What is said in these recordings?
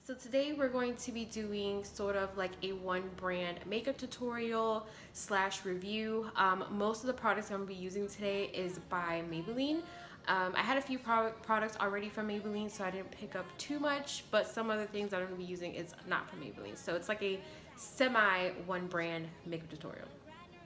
So today we're going to be doing sort of like a one brand makeup tutorial slash review. Most of the products I'm going to be using today is by Maybelline. I had a few products already from Maybelline, so I didn't pick up too much, but some other things that I'm going to be using is not from Maybelline. So it's like a semi one brand makeup tutorial.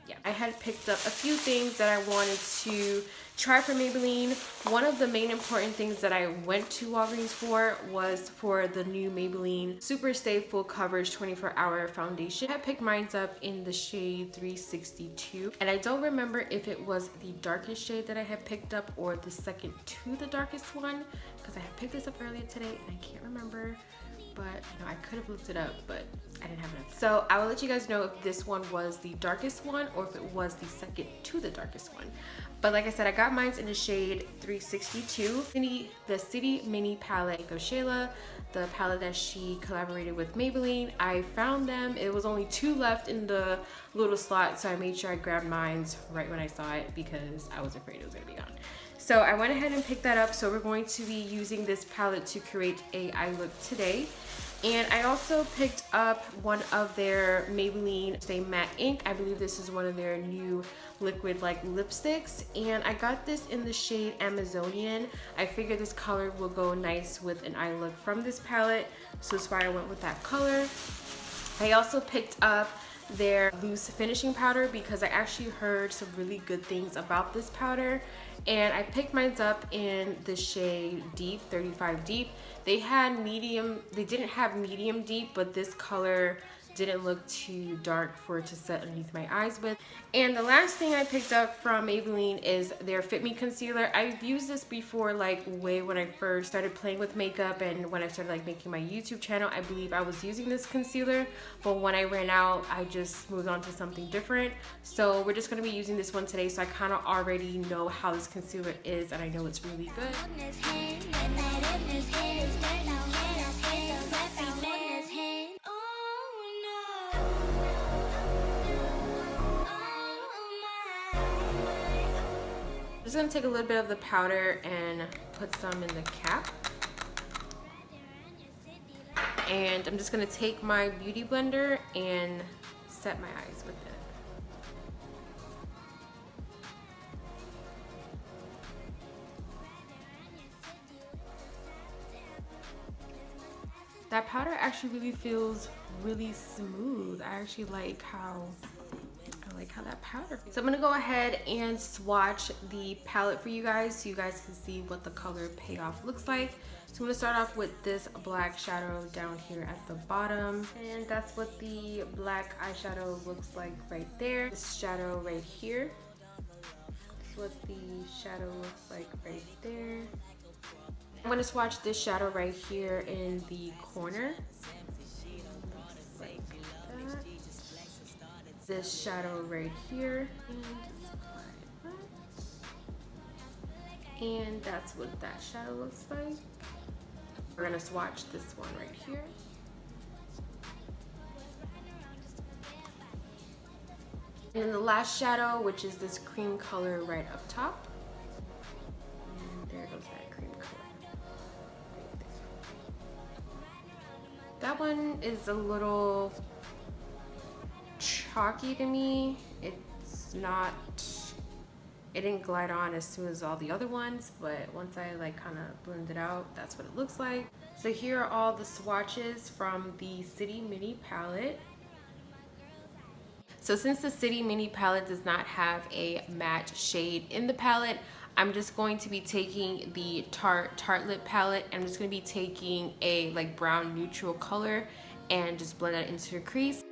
Yeah, I had picked up a few things that I wanted to try for Maybelline. One of the main important things that I went to Walgreens for was for the new Maybelline Super Stay Full Coverage 24-Hour Foundation. I picked mine up in the shade 362, and I don't remember if it was the darkest shade that I had picked up or the second to the darkest one, because I had picked this up earlier today and I can't remember. But you know, I could have looked it up, but I didn't have enough. So I will let you guys know if this one was the darkest one or if it was the second to the darkest one. But like I said, I got mine in the shade 362. The City Mini palette of Shayla, the palette that she collaborated with Maybelline. I found them. It was only 2 left in the little slot, so I made sure I grabbed mine right when I saw it because I was afraid it was gonna be gone. So I went ahead and picked that up. So we're going to be using this palette to create a eye look today. And I also picked up one of their Maybelline Stay Matte Ink. I believe this is one of their new liquid like lipsticks. And I got this in the shade Amazonian. I figured this color will go nice with an eye look from this palette, so that's why I went with that color. I also picked up their loose finishing powder because I actually heard some really good things about this powder, and I picked mine up in the shade Deep 35 Deep. They didn't have medium deep, but this color didn't look too dark for it to set underneath my eyes with. And the last thing I picked up from Maybelline is their Fit Me concealer. I've used this before, like way when I first started playing with makeup and when I started like making my YouTube channel. I believe I was using this concealer, but when I ran out, I just moved on to something different. So we're just going to be using this one today, so I kind of already know how this concealer is and I know it's really good. I'm just going to take a little bit of the powder and put some in the cap. And I'm just going to take my beauty blender and set my eyes with it. That powder actually really feels really smooth. I actually like how that powder feels. So I'm gonna go ahead and swatch the palette for you guys so you guys can see what the color payoff looks like. So I'm gonna start off with this black shadow down here at the bottom, and that's what the black eyeshadow looks like right there. This shadow right here, that's what the shadow looks like right there. I'm gonna swatch this shadow right here in the corner, like that. This shadow right here, and that's what that shadow looks like. We're gonna swatch this one right here. And then the last shadow, which is this cream color right up top. And there goes that cream color. That one is a little chalky to me. It didn't glide on as soon as all the other ones, but once I like kind of blend it out, that's what it looks like. So here are all the swatches from the City Mini palette. So since the City Mini palette does not have a matte shade in the palette, I'm just going to be taking the Tartelette palette, and I'm just going to be taking a like brown neutral color and just blend that into the crease.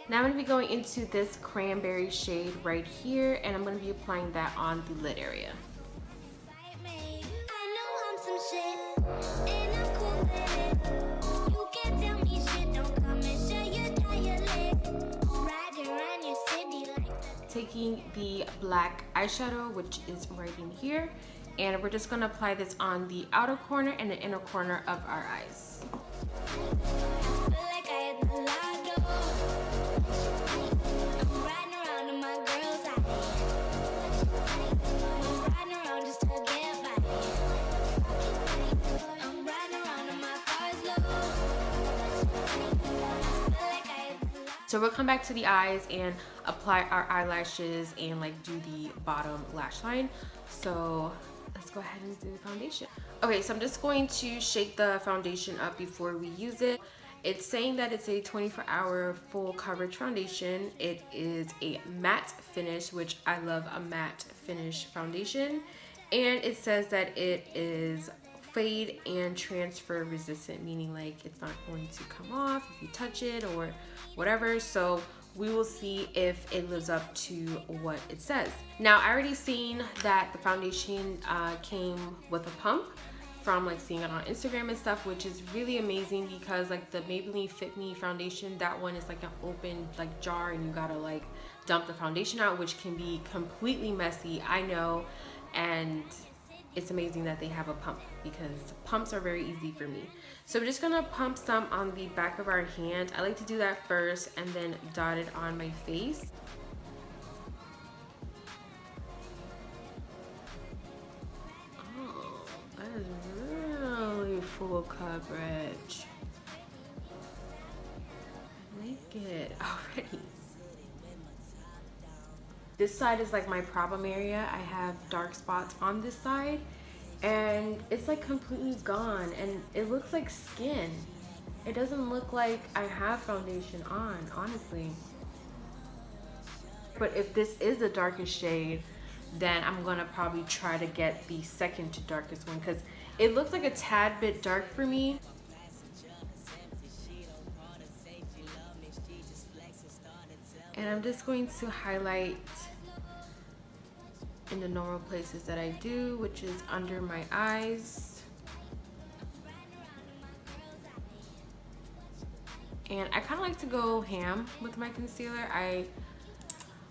Now I'm going to be going into this cranberry shade right here, and I'm going to be applying that on the lid area. Taking the black eyeshadow, which is right in here, and we're just going to apply this on the outer corner and the inner corner of our eyes. So we'll come back to the eyes and apply our eyelashes and like do the bottom lash line. So let's go ahead and do the foundation. Okay, so I'm just going to shake the foundation up before we use it. It's saying that it's a 24-hour full coverage foundation. It is a matte finish, which I love a matte finish foundation. And it says that it is fade and transfer resistant, meaning like it's not going to come off if you touch it or whatever. So we will see if it lives up to what it says. Now, I already seen that the foundation came with a pump from like seeing it on Instagram and stuff, which is really amazing because like the Maybelline Fit Me foundation, that one is like an open like jar and you gotta like dump the foundation out, which can be completely messy, I know. And it's amazing that they have a pump because pumps are very easy for me. So we're just gonna pump some on the back of our hand. I like to do that first and then dot it on my face. Oh, that is really full coverage. I like it already. This side is like my problem area. I have dark spots on this side and it's like completely gone and it looks like skin. It doesn't look like I have foundation on, honestly. But if this is the darkest shade, then I'm gonna probably try to get the second to darkest one because it looks like a tad bit dark for me. And I'm just going to highlight in the normal places that I do, which is under my eyes. And I kind of like to go ham with my concealer. I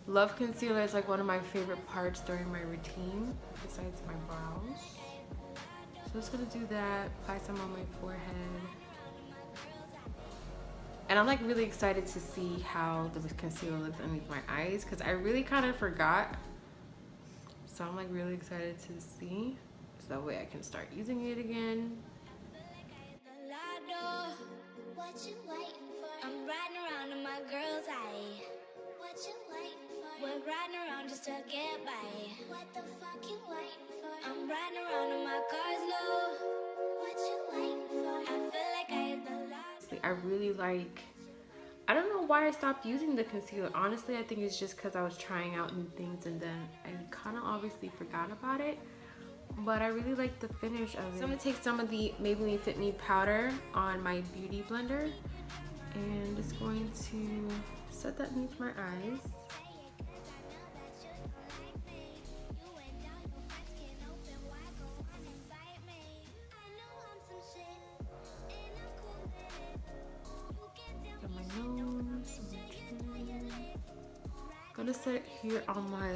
love concealer. It's like one of my favorite parts during my routine, besides my brows. So I'm just gonna do that, apply some on my forehead. And I'm like really excited to see how the concealer looks underneath my eyes because I really kind of forgot. So I'm like really excited to see, so that way I can start using it again. What you waiting for? I'm riding around in my girl's eye. What you waiting for? We're riding around just to get by. What the fuck you waiting for? I'm riding around in my car's low. What you waiting for? I feel like I hit the last. I really like, I don't know why I stopped using the concealer. Honestly, I think it's just because I was trying out new things and then I kind of obviously forgot about it. But I really like the finish of it. So I'm going to take some of the Maybelline Fit Me powder on my beauty blender and just going to set that underneath my eyes. On my nose, on my chin. I'm gonna set it here on my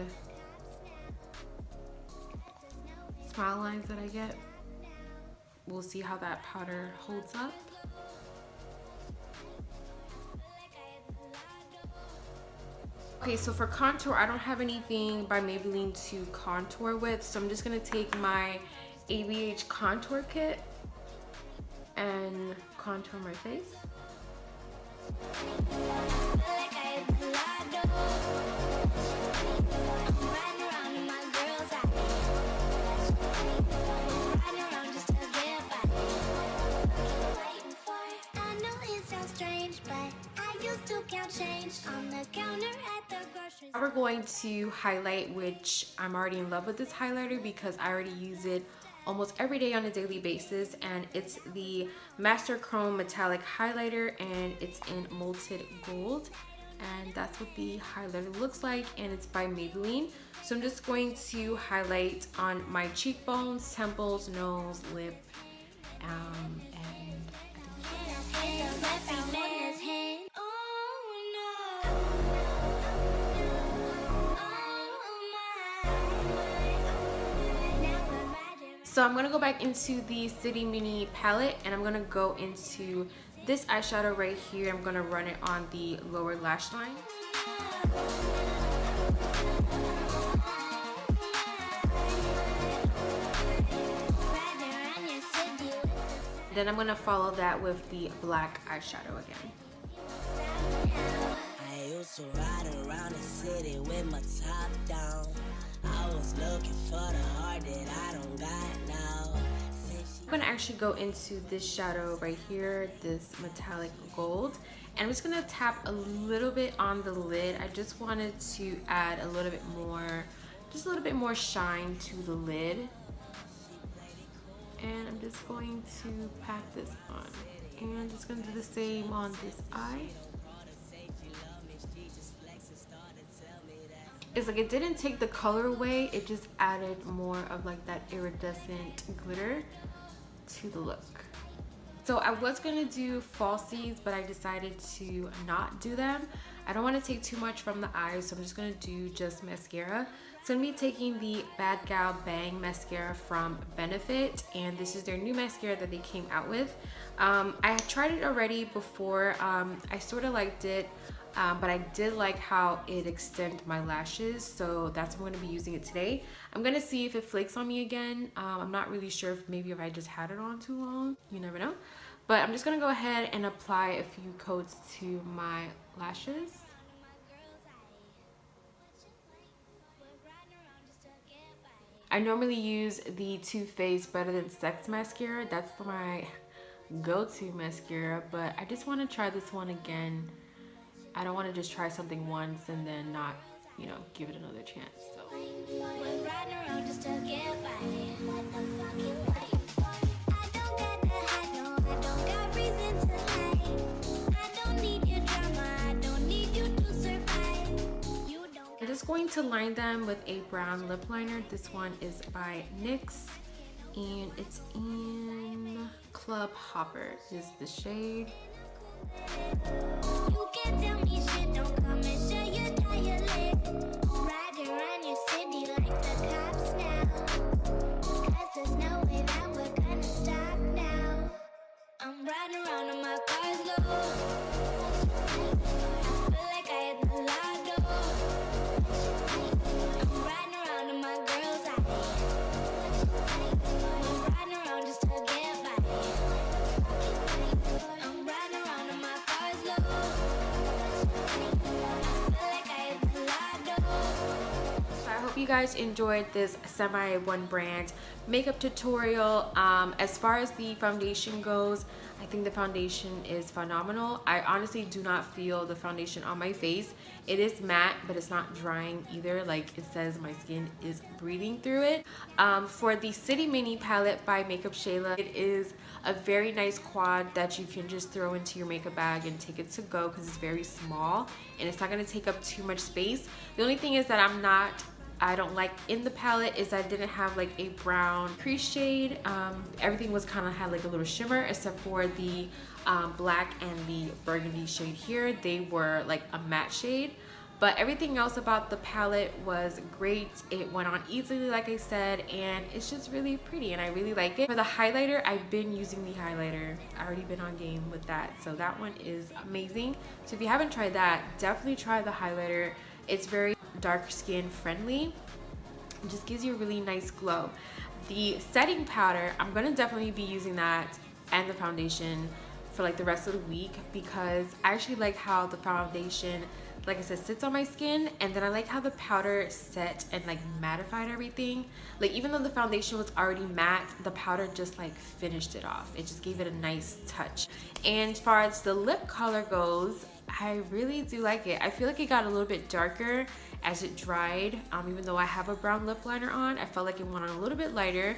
smile lines that I get. We'll see how that powder holds up. Okay, so for contour, I don't have anything by Maybelline to contour with, so I'm just gonna take my ABH contour kit and contour my face. We're going to highlight, which I'm already in love with this highlighter because I already use it almost every day on a daily basis, and it's the Master Chrome Metallic Highlighter and it's in Molted Gold, and that's what the highlighter looks like, and it's by Maybelline. So I'm just going to highlight on my cheekbones, temples, nose, lip, and So I'm going to go back into the City Mini palette, and I'm going to go into this eyeshadow right here. I'm going to run it on the lower lash line. Then I'm going to follow that with the black eyeshadow again. I used to ride around the city with my top down. I was looking for the heart that I don't got now. I'm going to actually go into this shadow right here, this metallic gold. And I'm just going to tap a little bit on the lid. I just wanted to add a little bit more, just a little bit more shine to the lid. And I'm just going to pat this on. And I'm just going to do the same on this eye. It's like it didn't take the color away, it just added more of like that iridescent glitter to the look. So I was going to do falsies, but I decided to not do them. I don't want to take too much from the eyes, so I'm just going to do just mascara. So I'm going to be taking the Bad Gal Bang mascara from Benefit, and this is their new mascara that they came out with. I had tried it already before. I sort of liked it, but I did like how it extended my lashes, so that's why I'm going to be using it today. I'm going to see if it flakes on me again. I'm not really sure if maybe if I just had it on too long. You never know. But I'm just going to go ahead and apply a few coats to my lashes. I normally use the Too Faced Better Than Sex mascara. That's my go-to mascara, but I just want to try this one again. I don't want to just try something once and then not, you know, give it another chance. So. I'm just going to line them with a brown lip liner. This one is by NYX, and it's in Club Hopper is the shade. You can tell me shit, don't come and show your dialect. Ride around your city like the cops now. 'Cause there's no way that we're gonna stop now. I'm riding around on my car's low. Feel like I hit the lotto. I'm riding around on my girl's eye. I'm riding around just to get by. I'm riding around on my car's low. Feel like I hit the lotto. So I hope you guys enjoyed this semi one brand makeup tutorial. As far as the foundation goes, I think the foundation is phenomenal. I honestly do not feel the foundation on my face. It is matte, but it's not drying either. Like it says, my skin is breathing through it. For the City Mini palette by Makeup Shayla, it is a very nice quad that you can just throw into your makeup bag and take it to go because it's very small and it's not going to take up too much space. The only thing is that I don't like in the palette is I didn't have like a brown crease shade. Everything was kind of had like a little shimmer except for the black and the burgundy shade here. They were like a matte shade, but everything else about the palette was great. It went on easily, like I said, and it's just really pretty and I really like it. For the highlighter, I've been using the highlighter. I already been on game with that, so that one is amazing. So if you haven't tried that, definitely try the highlighter. It's very dark skin friendly. It just gives you a really nice glow. The setting powder, I'm gonna definitely be using that and the foundation for like the rest of the week because I actually like how the foundation, like I said, sits on my skin, and then I like how the powder set and like mattified everything. Like even though the foundation was already matte, the powder just like finished it off. It just gave it a nice touch. And as far as the lip color goes, I really do like it. I feel like it got a little bit darker as it dried. Even though I have a brown lip liner on, I felt like it went on a little bit lighter,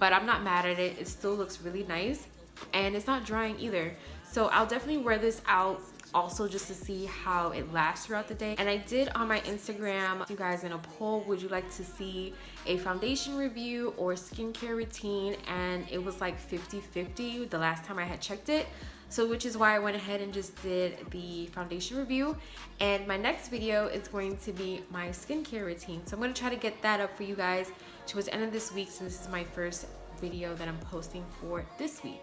but I'm not mad at it. It still looks really nice and it's not drying either. So I'll definitely wear this out also just to see how it lasts throughout the day. And I did on my Instagram, you guys, in a poll, would you like to see a foundation review or skincare routine? And it was like 50-50 the last time I had checked it. So which is why I went ahead and just did the foundation review. And my next video is going to be my skincare routine. So I'm going to try to get that up for you guys towards the end of this week since this is my first video that I'm posting for this week.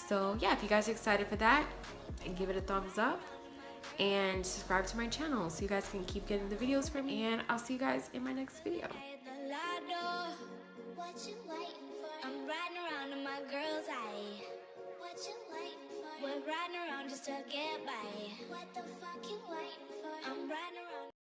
So yeah, if you guys are excited for that, give it a thumbs up and subscribe to my channel so you guys can keep getting the videos from me, and I'll see you guys in my next video. What you waiting for? I'm riding around in my girl's eye. What you waiting for? We're riding around just to get by. What the fuck you waiting for? I'm riding around.